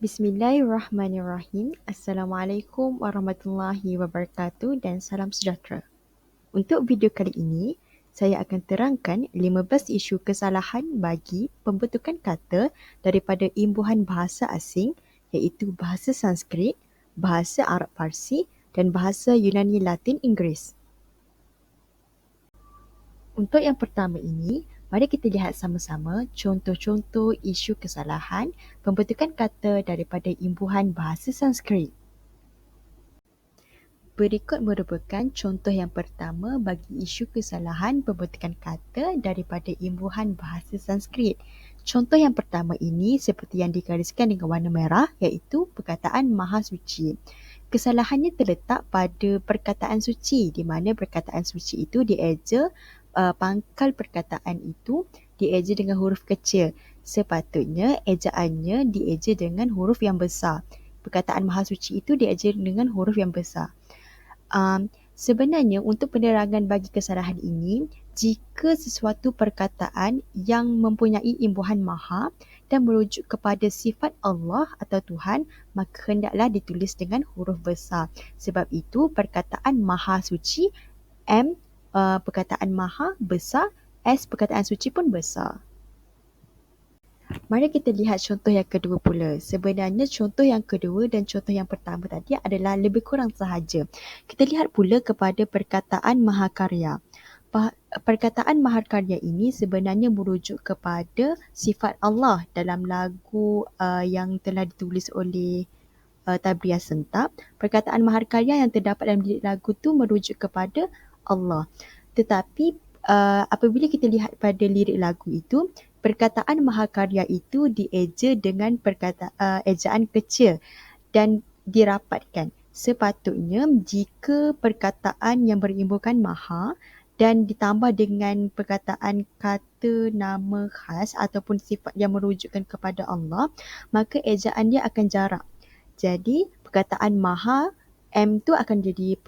Bismillahirrahmanirrahim. Assalamualaikum warahmatullahi wabarakatuh dan salam sejahtera. Untuk video kali ini, saya akan terangkan 15 isu kesalahan bagi pembentukan kata daripada imbuhan bahasa asing iaitu bahasa Sanskrit, bahasa Arab Parsi dan bahasa Yunani Latin Inggeris. Untuk yang pertama ini, mari kita lihat sama-sama contoh-contoh isu kesalahan pembentukan kata daripada imbuhan bahasa Sanskrit. Berikut merupakan contoh yang pertama bagi isu kesalahan pembentukan kata daripada imbuhan bahasa Sanskrit. Contoh yang pertama ini seperti yang digariskan dengan warna merah iaitu perkataan Maha Suci. Kesalahannya terletak pada perkataan suci di mana perkataan suci itu dieja pangkal perkataan itu dieja dengan huruf kecil. Sepatutnya ejaannya dieja dengan huruf yang besar. Perkataan Maha Suci itu dieja dengan huruf yang besar. Sebenarnya untuk penerangan bagi kesalahan ini, jika sesuatu perkataan yang mempunyai imbuhan maha dan merujuk kepada sifat Allah atau Tuhan, maka hendaklah ditulis dengan huruf besar. Sebab itu perkataan maha suci, M perkataan maha besar, S perkataan suci pun besar. Mari kita lihat contoh yang kedua pula. Sebenarnya contoh yang kedua dan contoh yang pertama tadi adalah lebih kurang sahaja. Kita lihat pula kepada perkataan mahakarya. Perkataan mahakarya ini sebenarnya merujuk kepada sifat Allah dalam lagu yang telah ditulis oleh Tabriah Sentap. Perkataan mahakarya yang terdapat dalam lirik lagu tu merujuk kepada Allah. Tetapi apabila kita lihat pada lirik lagu itu, perkataan mahakarya itu dieja dengan ejaan kecil dan dirapatkan. Sepatutnya jika perkataan yang berimbukan maha dan ditambah dengan perkataan kata nama khas ataupun sifat yang merujukkan kepada Allah, maka ejaan dia akan jarak. Jadi perkataan maha, M tu akan jadi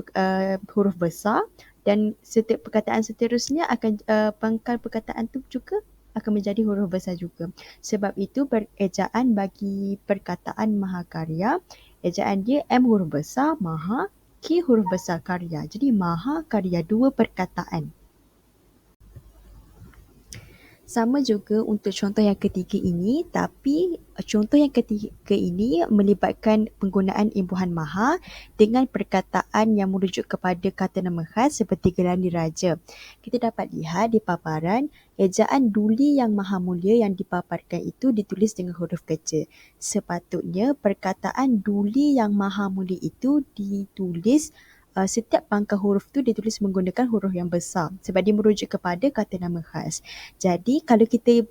huruf besar dan setiap perkataan seterusnya akan pangkal perkataan tu juga akan menjadi huruf besar juga. Sebab itu ejaan bagi perkataan mahakarya, ejaan dia M huruf besar, maha, K huruf besar karya. Jadi mahakarya, dua perkataan. Sama juga untuk contoh yang ketiga ini, tapi contoh yang ketiga ini melibatkan penggunaan imbuhan maha dengan perkataan yang merujuk kepada kata nama khas seperti gelar diraja. Kita dapat lihat di paparan, ejaan duli yang maha mulia yang dipaparkan itu ditulis dengan huruf kecil. Sepatutnya perkataan duli yang maha mulia itu ditulis setiap pangkal huruf tu ditulis menggunakan huruf yang besar sebab dia merujuk kepada kata nama khas. Jadi kalau kita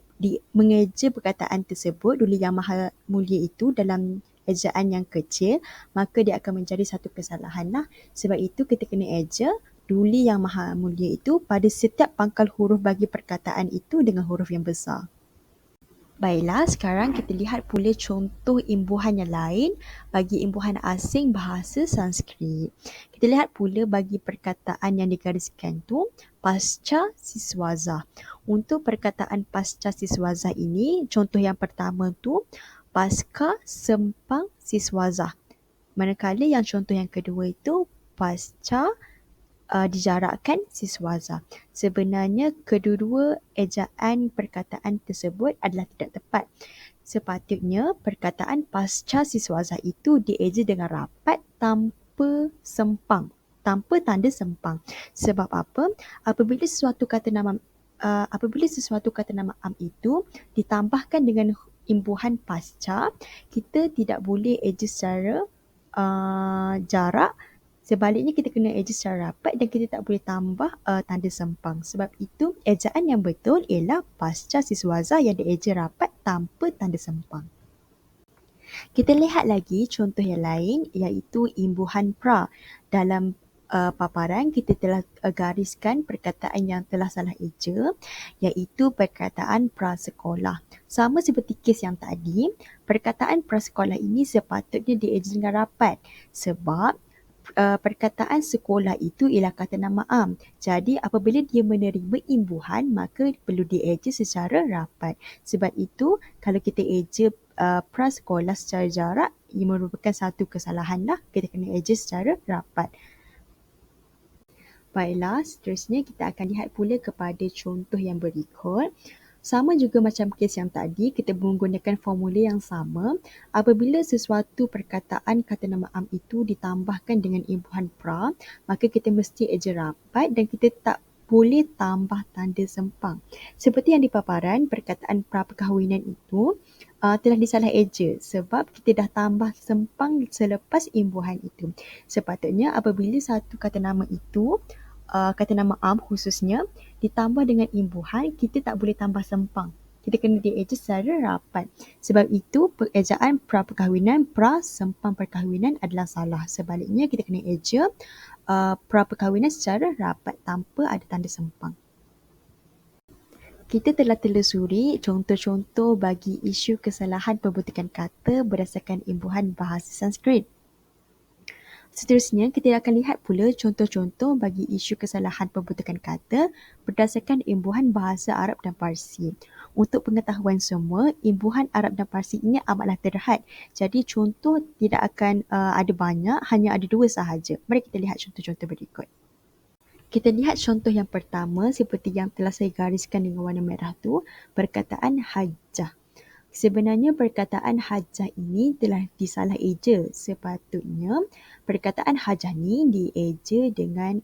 mengeja perkataan tersebut, duli yang maha mulia itu dalam ejaan yang kecil, maka dia akan menjadi satu kesalahan lah. Sebab itu kita kena eja duli yang maha mulia itu pada setiap pangkal huruf bagi perkataan itu dengan huruf yang besar. Baiklah, sekarang kita lihat pula contoh imbuhan yang lain bagi imbuhan asing bahasa Sanskrit. Kita lihat pula bagi perkataan yang digariskan tu pasca siswaza. Untuk perkataan pasca siswaza ini, contoh yang pertama tu pasca sempang siswaza. Manakala yang contoh yang kedua itu pasca dijarakkan siswaza. Sebenarnya kedua-dua ejaan perkataan tersebut adalah tidak tepat. Sepatutnya perkataan pasca siswaza itu dieja dengan rapat tanpa sempang, tanpa tanda sempang. Sebab apa? Apabila sesuatu kata nama am itu ditambahkan dengan imbuhan pasca, kita tidak boleh eja secara jarak. Sebaliknya kita kena eja secara rapat dan kita tak boleh tambah tanda sempang. Sebab itu ejaan yang betul ialah pasca siswaza yang dieja rapat tanpa tanda sempang. Kita lihat lagi contoh yang lain iaitu imbuhan pra. Dalam paparan kita telah gariskan perkataan yang telah salah eja iaitu perkataan prasekolah. Sama seperti kes yang tadi, perkataan prasekolah ini sepatutnya dieja dengan rapat sebab perkataan sekolah itu ialah kata nama am. Jadi apabila dia menerima imbuhan maka perlu dieja secara rapat. Sebab itu kalau kita eja pra sekolah secara jarak, ia merupakan satu kesalahan lah. Kita kena eja secara rapat. Baiklah, seterusnya kita akan lihat pula kepada contoh yang berikut. Sama juga macam kes yang tadi, kita menggunakan formula yang sama. Apabila sesuatu perkataan kata nama am itu ditambahkan dengan imbuhan pra, maka kita mesti eja rapat dan kita tak boleh tambah tanda sempang. Seperti yang di paparan, perkataan pra perkahwinan itu telah disalah eja sebab kita dah tambah sempang selepas imbuhan itu. Sepatutnya apabila satu kata nama itu kata nama am khususnya ditambah dengan imbuhan, kita tak boleh tambah sempang. Kita kena dieja secara rapat. Sebab itu ejaan pra perkahwinan, pra sempang perkahwinan adalah salah. Sebaliknya kita kena eja pra perkahwinan secara rapat tanpa ada tanda sempang. Kita telah telusuri contoh-contoh bagi isu kesalahan pembutikan kata berdasarkan imbuhan bahasa Sanskrit. Seterusnya, kita akan lihat pula contoh-contoh bagi isu kesalahan pembutikan kata berdasarkan imbuhan bahasa Arab dan Parsi. Untuk pengetahuan semua, imbuhan Arab dan Parsi ini amatlah terhad. Jadi, contoh tidak akan ada banyak, hanya ada 2 sahaja. Mari kita lihat contoh-contoh berikut. Kita lihat contoh yang pertama seperti yang telah saya gariskan dengan warna merah tu, perkataan hajjah. Sebenarnya perkataan hajah ini telah disalah eja. Sepatutnya perkataan hajah ni dieja dengan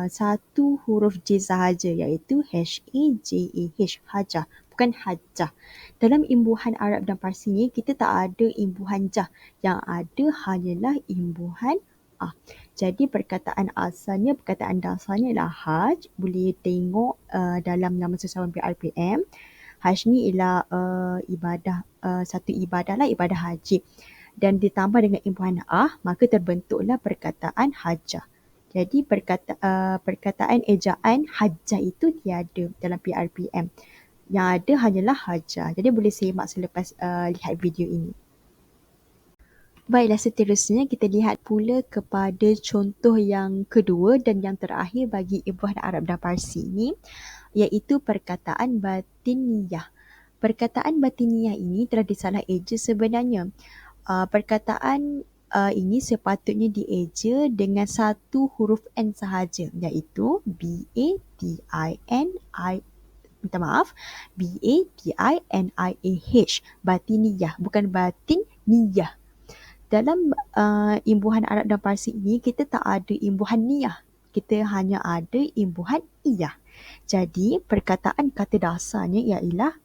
satu huruf J sahaja iaitu H-A-J-A-H, hajah, bukan hajah. Dalam imbuhan Arab dan Parsi ni kita tak ada imbuhan jah. Yang ada hanyalah imbuhan ah. Jadi perkataan asalnya, perkataan dasarnya ialah haj. Boleh tengok dalam nama sesuatu PRPM. Hajj ni ialah ibadah, satu ibadah lah, ibadah haji. Dan ditambah dengan imbuhan maka terbentuklah perkataan hajjah. Jadi perkataan ejaan hajjah itu tiada dalam PRPM. Yang ada hanyalah hajjah. Jadi boleh semak selepas lihat video ini. Baiklah, seterusnya kita lihat pula kepada contoh yang kedua dan yang terakhir bagi imbuhan Arab dan Parsi ini, iaitu perkataan batiniyah. Perkataan batiniyah ini telah disalah eja sebenarnya. Perkataan ini sepatutnya dieja dengan satu huruf N sahaja, iaitu B-A-T-I-N-I, minta maaf, B-A-T-I-N-I-A-H, batiniyah, bukan batin niyah. Dalam imbuhan Arab dan Parsi ini, kita tak ada imbuhan niyah. Kita hanya ada imbuhan iyah. Jadi, perkataan kata dasarnya ialah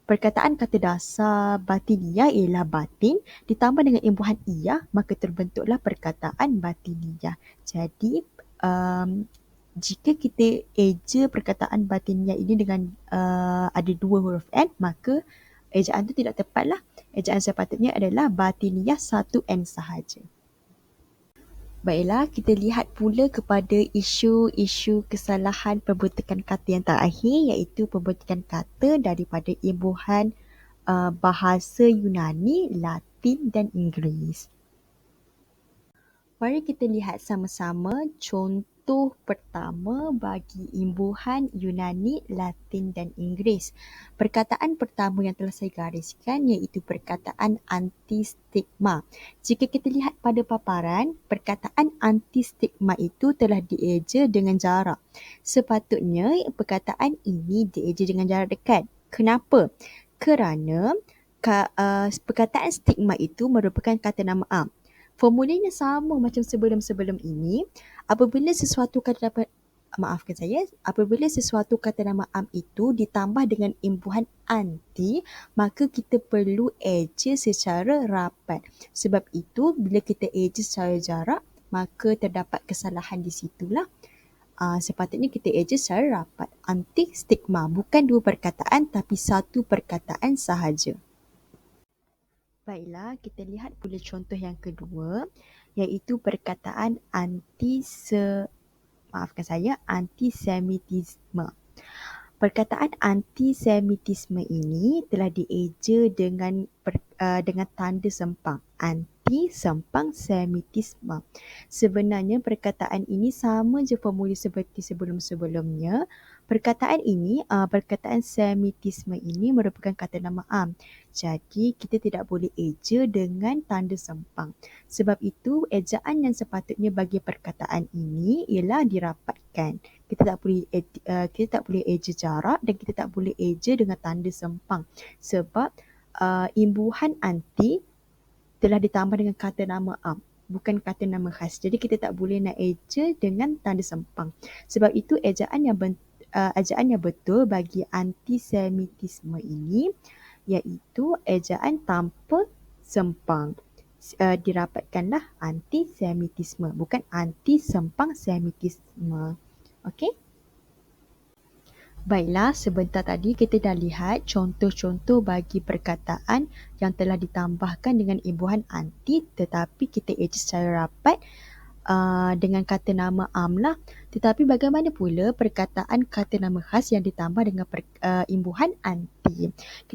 perkataan kata dasar batiniyah ialah batin ditambah dengan imbuhan iyah, maka terbentuklah perkataan batiniyah. Jadi, jika kita eja perkataan batiniyah ini dengan ada 2 huruf N, maka ejaan itu tidak tepatlah. Ejaan sepatutnya adalah batiniyah 1 N sahaja. Baiklah, kita lihat pula kepada isu-isu kesalahan pembutikan kata yang terakhir, iaitu pembutikan kata daripada imbuhan bahasa Yunani, Latin dan Inggeris. Mari kita lihat sama-sama contoh pertama bagi imbuhan Yunani, Latin dan Inggeris. Perkataan pertama yang telah saya gariskan iaitu perkataan anti-stigma. Jika kita lihat pada paparan, perkataan anti-stigma itu telah dieja dengan jarak. Sepatutnya perkataan ini dieja dengan jarak dekat. Kenapa? Kerana perkataan stigma itu merupakan kata nama am. Formulanya sama macam sebelum-sebelum ini. Apabila sesuatu kata nama am itu ditambah dengan imbuhan anti, maka kita perlu eja secara rapat. Sebab itu, bila kita eja secara jarak, maka terdapat kesalahan di situlah. Sepatutnya kita eja secara rapat. Anti stigma, bukan 2 perkataan tapi 1 perkataan sahaja. Baiklah, kita lihat pula contoh yang kedua, iaitu perkataan antisemitisme. Perkataan antisemitisme ini telah dieja dengan tanda sempang. Anti sempang semitisme. Sebenarnya perkataan ini sama je formula seperti sebelum-sebelumnya. Perkataan semitisme ini merupakan kata nama am. Jadi kita tidak boleh eja dengan tanda sempang. Sebab itu ejaan yang sepatutnya bagi perkataan ini ialah dirapatkan. Kita tak boleh eja jarak dan kita tak boleh eja dengan tanda sempang. Sebab imbuhan anti telah ditambah dengan kata nama am, bukan kata nama khas. Jadi kita tak boleh nak eja dengan tanda sempang. Sebab itu ejaan yang betul bagi antisemitisme ini iaitu ejaan tanpa sempang. Dirapatkanlah antisemitisme, bukan anti sempang semitisme. Okey? Baiklah, sebentar tadi kita dah lihat contoh-contoh bagi perkataan yang telah ditambahkan dengan imbuhan anti tetapi kita eja secara rapat dengan kata nama am lah. Tetapi bagaimana pula perkataan kata nama khas yang ditambah dengan imbuhan anti?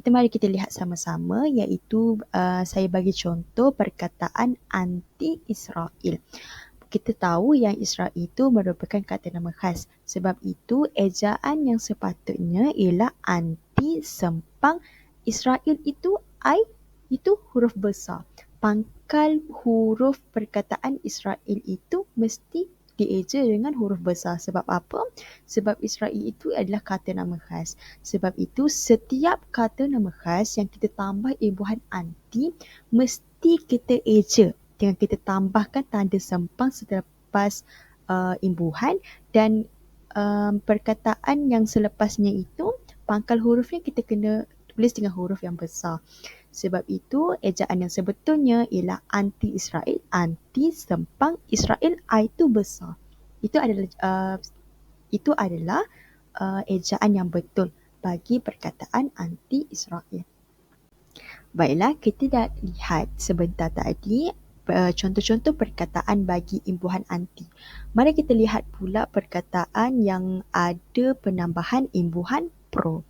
Mari kita lihat sama-sama, iaitu saya bagi contoh perkataan anti Israel. Kita tahu yang Israel itu merupakan kata nama khas. Sebab itu ejaan yang sepatutnya ialah anti sempang Israel itu huruf besar. Pangkal huruf perkataan Israel itu mesti dieja dengan huruf besar. Sebab apa? Sebab Israel itu adalah kata nama khas. Sebab itu setiap kata nama khas yang kita tambah imbuhan anti mesti kita eja dengan kita tambahkan tanda sempang selepas imbuhan dan perkataan yang selepasnya itu pangkal hurufnya kita kena tulis dengan huruf yang besar. Sebab itu ejaan yang sebetulnya ialah anti Israel, anti sempang Israel itu besar. Itu adalah ejaan yang betul bagi perkataan anti Israel. Baiklah, kita dah lihat sebentar tadi contoh-contoh perkataan bagi imbuhan anti. Mari kita lihat pula perkataan yang ada penambahan imbuhan pro.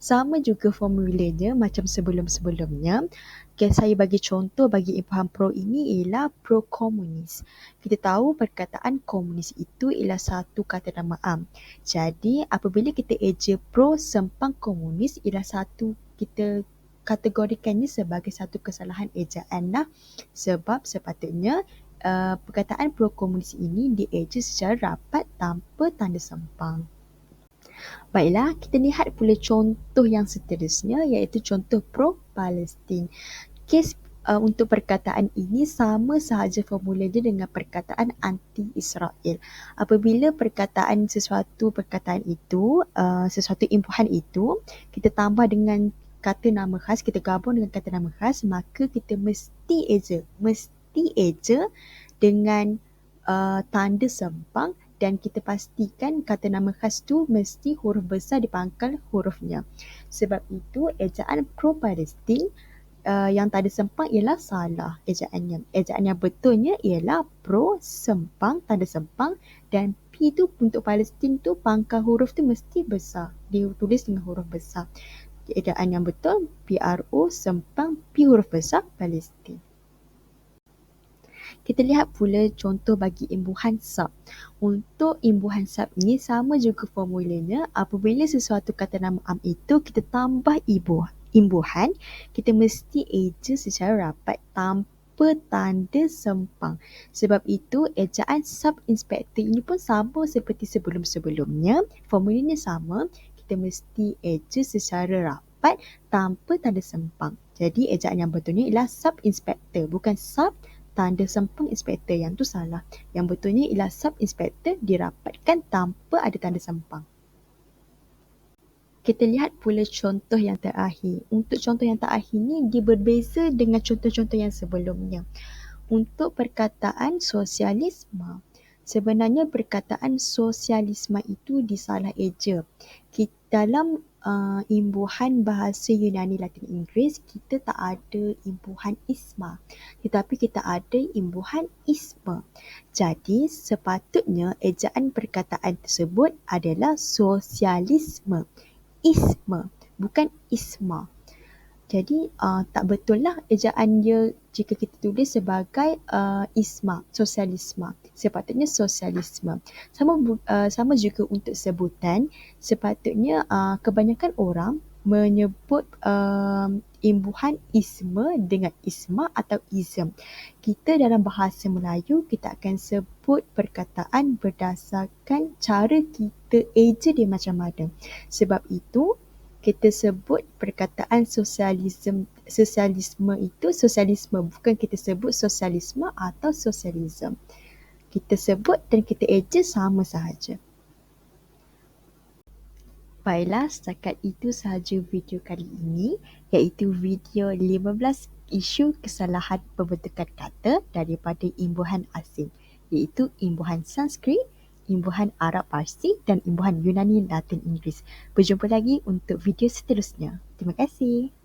Sama juga formulanya macam sebelum-sebelumnya. Saya bagi contoh bagi imbuhan pro ini ialah pro komunis. Kita tahu perkataan komunis itu ialah satu kata nama am. Jadi apabila kita eja pro sempang komunis ialah satu kita kategorikannya sebagai satu kesalahan ejaan lah. Sebab sepatutnya perkataan pro-komunis ini dieja secara rapat tanpa tanda sempang. Baiklah, kita lihat pula contoh yang seterusnya iaitu contoh pro-Palestin. Kes untuk perkataan ini sama sahaja formulanya dengan perkataan anti-Israel. Apabila sesuatu imbuhan itu kita tambah dengan kata nama khas, kita gabung dengan kata nama khas, maka kita mesti eja dengan tanda sempang dan kita pastikan kata nama khas tu mesti huruf besar di pangkal hurufnya. Sebab itu ejaan pro-Palestin yang tanda sempang ialah salah ejaannya. Ejaan yang betulnya ialah pro sempang tanda sempang dan P tu untuk Palestin tu pangkal huruf tu mesti besar, ditulis dengan huruf besar. Ejaan yang betul PRO sempang P huruf besar Palestin. Kita lihat pula contoh bagi imbuhan sub. Untuk imbuhan sub ini sama juga formulanya. Apabila sesuatu kata nama am itu kita tambah imbuhan, kita mesti eja secara rapat tanpa tanda sempang. Sebab itu ejaan sub inspector ini pun sama seperti sebelum-sebelumnya. Formulanya sama. Kita mesti eja secara rapat tanpa tanda sempang. Jadi ejaan yang betulnya ialah sub inspector, bukan sub tanda sempang inspektor. Yang tu salah. Yang betulnya ialah sub inspector dirapatkan tanpa ada tanda sempang. Kita lihat pula contoh yang terakhir. Untuk contoh yang terakhir ni dia berbeza dengan contoh-contoh yang sebelumnya. Untuk perkataan sosialisme, sebenarnya perkataan sosialisme itu disalah eja. Dalam imbuhan bahasa Yunani Latin Inggeris, kita tak ada imbuhan isma, tetapi kita ada imbuhan isma. Jadi sepatutnya ejaan perkataan tersebut adalah sosialisme, isma, bukan isma. Jadi tak betul lah ejaan dia jika kita tulis sebagai isma, sosialisme. Sepatutnya sosialisme. Sama juga untuk sebutan, sepatutnya kebanyakan orang menyebut imbuhan isme dengan isma atau ism. Kita dalam bahasa Melayu, kita akan sebut perkataan berdasarkan cara kita eja dia macam mana. Sebab itu, kita sebut perkataan sosialisme itu sosialisme, bukan kita sebut sosialisme atau sosialism. Kita sebut dan kita eja sama sahaja. Baiklah, setakat itu sahaja video kali ini, iaitu video 15 isu kesalahan pembentukan kata daripada imbuhan asing, iaitu imbuhan Sanskrit, imbuhan Arab Parsi dan imbuhan Yunani Latin Inggeris. Berjumpa lagi untuk video seterusnya. Terima kasih.